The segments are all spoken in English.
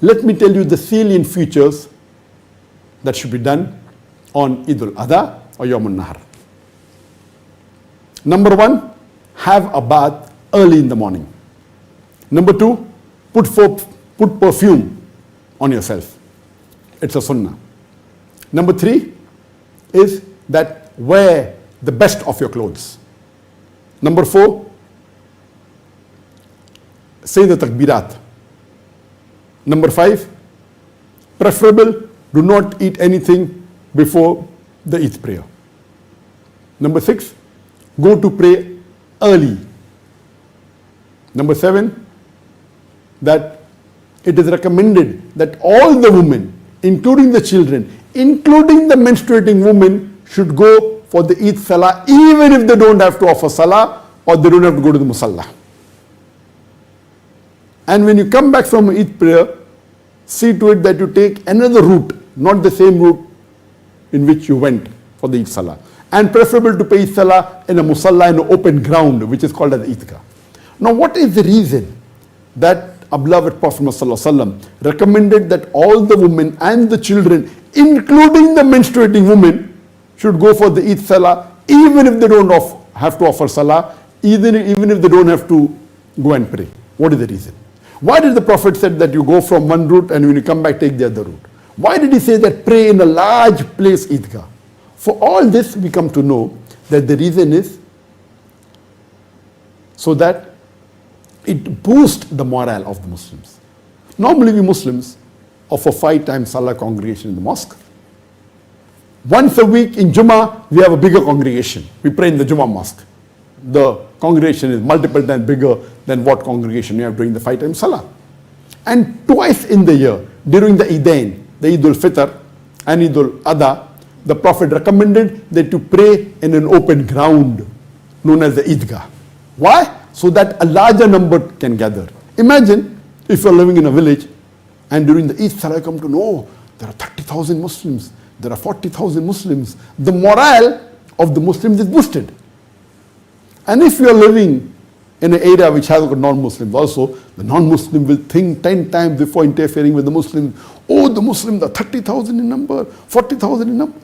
Let me tell you the salient features that should be done on Eid al-Adha or Yawm al-Nahr. Number 1, have a bath early in the morning. Number 2, put perfume on yourself. It's a sunnah. Number 3 is that wear the best of your clothes. Number 4, say the takbirat. Number 5, preferable, do not eat anything before the Eid prayer. Number 6, go to pray early. Number 7, that it is recommended that all the women, including the children, including the menstruating women, should go for the Eid Salah even if they don't have to offer Salah or they don't have to go to the Musalla. And when you come back from Eid prayer, see to it that you take another route, not the same route in which you went for the Eid Salah. And preferable to pay Eid Salah in a Musalla, in an open ground, which is called as Eidgah. Now, what is the reason that our beloved Prophet ﷺ recommended that all the women and the children, including the menstruating women, should go for the Eid Salah even if they don't have to offer Salah, even if they don't have to go and pray? What is the reason? Why did the Prophet say that you go from one route and when you come back take the other route? Why did he say that pray in a large place Eidgah? For all this we come to know that the reason is so that it boosts the morale of the Muslims. Normally we Muslims offer 5 times Salah congregation in the mosque. Once a week in Jummah we have a bigger congregation. We pray in the Jummah mosque. The congregation is multiple times bigger than what congregation you have during the 5 times Salah. And twice in the year, during the Eidain, the Eid al-Fitr and Eid al-Adha, the Prophet recommended that you pray in an open ground known as the Eidgah. Why? So that a larger number can gather. Imagine if you're living in a village and during the Eid Salah you come to know there are 30,000 Muslims, there are 40,000 Muslims. The morale of the Muslims is boosted. And if you are living in an area which has got non-Muslims also, the non-Muslim will think 10 times before interfering with the Muslims. Oh, the Muslims are 30,000 in number, 40,000 in number.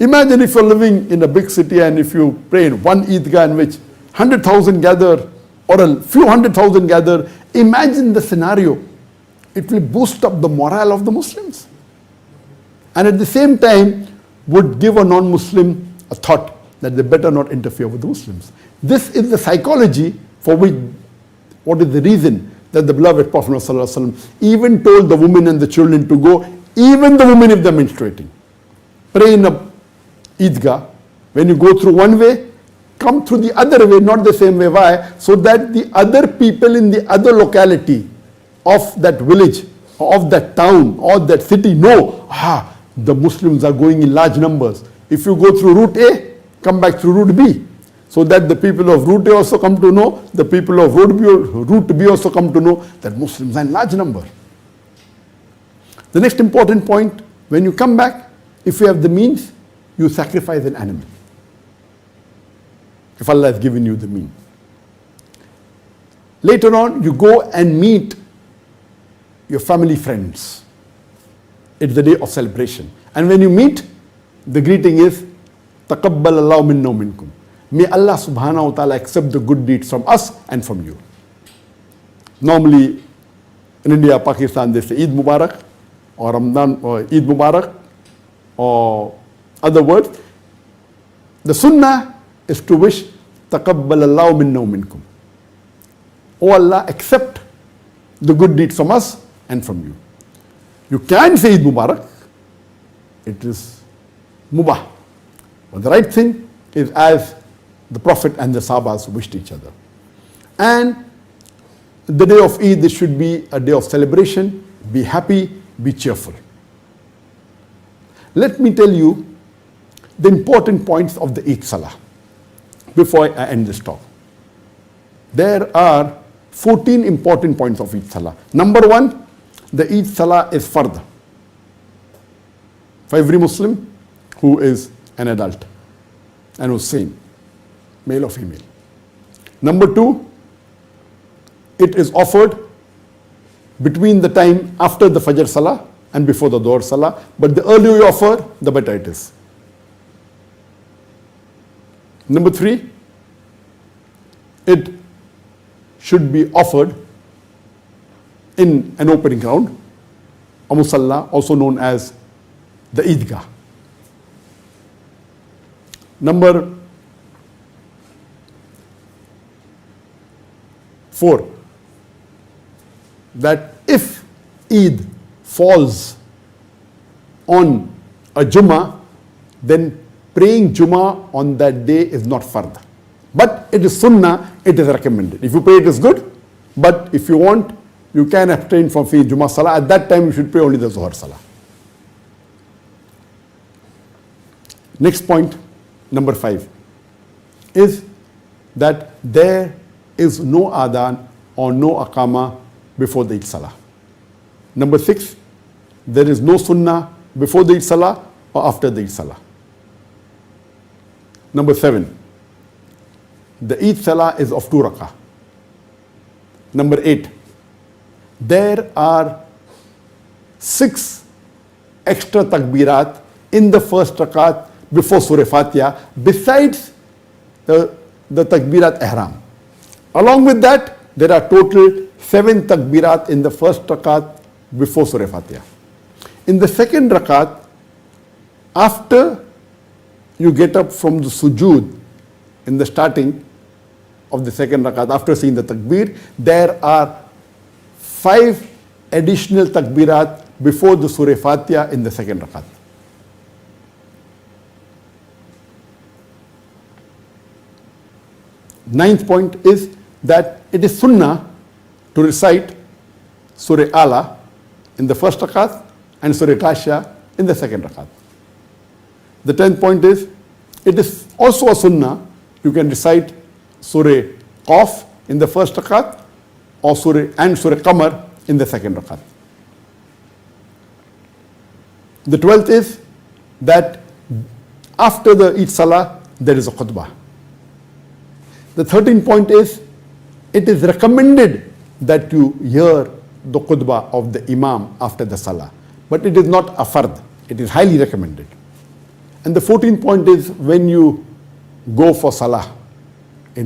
Imagine if you're living in a big city and if you pray in one Eidgah in which 100,000 gather or a few 100,000 gather. Imagine the scenario. It will boost up the morale of the Muslims. And at the same time would give a non-Muslim a thought that they better not interfere with the Muslims. This is the psychology for which, what is the reason that the beloved Prophet ﷺ even told the women and the children to go, even the women if they're menstruating. Pray in a Eidgah. When you go through one way, come through the other way, not the same way. Why? So that the other people in the other locality of that village, or of that town, or that city know, the Muslims are going in large numbers. If you go through route A, come back through route B. So that the people of route A also come to know, the people of route B also come to know that Muslims are in large number. The next important point, when you come back, if you have the means, you sacrifice an animal. If Allah has given you the means. Later on, you go and meet your family friends. It's the day of celebration. And when you meet, the greeting is, Taqabbal Allah minna minkum. May Allah subhanahu wa ta'ala accept the good deeds from us and from you. Normally, in India, Pakistan, they say Eid Mubarak, or Ramadan, or Eid Mubarak, or other words. The sunnah is to wish, Taqabbal Allah minna minkum. Oh Allah, accept the good deeds from us and from you. You can say Eid Mubarak. It is mubah. But the right thing is as the Prophet and the Sahabas wished each other. And the day of Eid, this should be a day of celebration. Be happy, be cheerful. Let me tell you the important points of the Eid Salah before I end this talk. There are 14 important points of Eid Salah. Number 1, the Eid Salah is fard for every Muslim who is an adult and who's sane, male or female. Number 2, it is offered between the time after the Fajr Salah and before the Dhuhr Salah, but the earlier you offer, the better it is. Number 3, it should be offered in an open ground, a musalla, also known as the Eidgah. Number 4, that if Eid falls on a Jummah, then praying Jummah on that day is not fard. But it is sunnah, it is recommended. If you pray, it is good. But if you want, you can abstain from praying Jummah Salah. At that time, you should pray only the Dhuhr Salah. Next point, number 5, is that there is no adhan or no aqama before the Eid Salah. Number 6, there is no sunnah before the Eid Salah or after the Eid Salah. Number 7, the Eid Salah is of 2 rakah. Number 8, there are 6 extra takbirat in the first rakat before Surah Fatiha, besides the takbirat ihram. Along with that, there are total 7 takbirat in the first rakat before Surah Fatiha. In the second rakat, after you get up from the sujood in the starting of the second rakat, after seeing the takbir, there are 5 additional takbirat before the Surah Fatiha in the second rakat. Ninth point is that it is sunnah to recite Surah Ala in the first rakat and Surah Ghashiyah in the second rakat. The 10th point is, it is also a sunnah, you can recite Surah Qaf in the first rakat or Surah Qamar in the second rakat. The 12th is that after the Eid Salah, there is a khutbah. The 13th point is, it is recommended that you hear the khutbah of the Imam after the Salah, but it is not a fard, it is highly recommended. And the 14th point is, when you go for Salah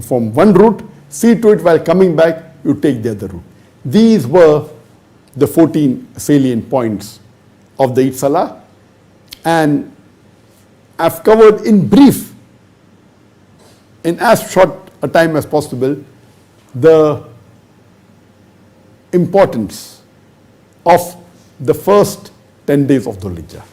from one route, see to it while coming back, you take the other route. These were the 14 salient points of the Eid Salah, and I've covered in brief, in as short a time as possible, the importance of the first 10 days of Dhul Hijjah.